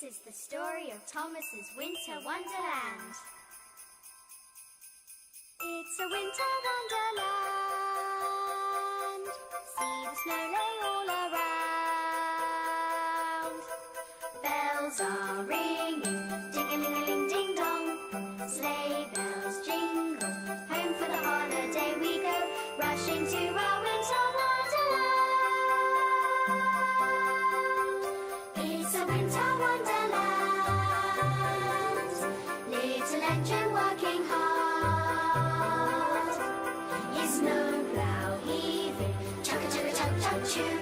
is the story of Thomas's Winter Wonderland. It's a winter wonderland. See the snow lay all around. Bells are ringing, ding-a-ling-a-ling, ding-dong. Sleigh bells jingle, home for the holiday we go, rushing to our winter wonderland. It's a winter wonderland. Little engine working hard. His snowplow heaving, chugga-chugga-chug-chug-choo.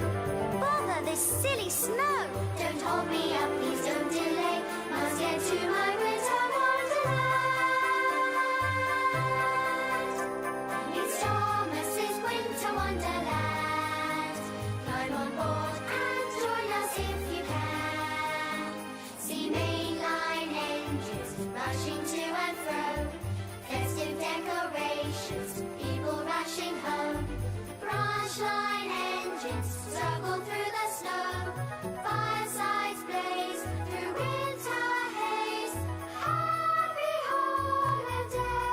Bother this silly snow! Don't hold me up, please don't delay. Must get to my winter wonderland. It's Thomas's winter wonderland. Climb on board and join us if you can. See mainline engines rushing to and fro. Festive decorations, people rushing home. Branch line engines circle through the snow. Firesides blaze through winter haze. Happy holiday!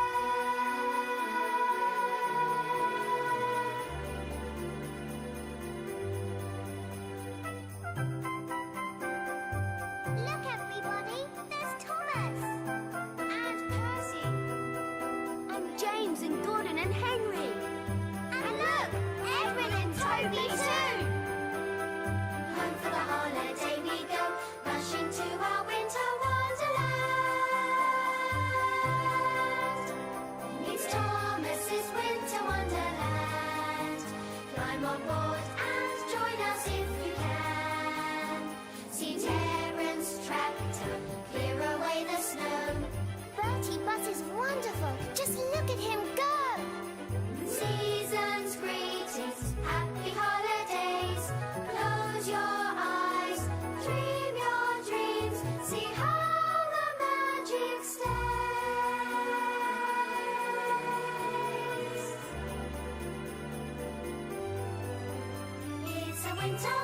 Look, everybody! There's Thomas! And Percy! And James and Gordon and Henry! And look! Edwin and Toby too! Home for the holiday we go, rushing to our winter wonderland. It's Thomas's winter wonderland. Climb on board and join us if you can. See Terence tractor clear away the snow. Bertie Bus is wonderful. Just look at him go. Season's greetings, happy holidays. Close your eyes, dream your dreams. See how the magic stays. It's a winter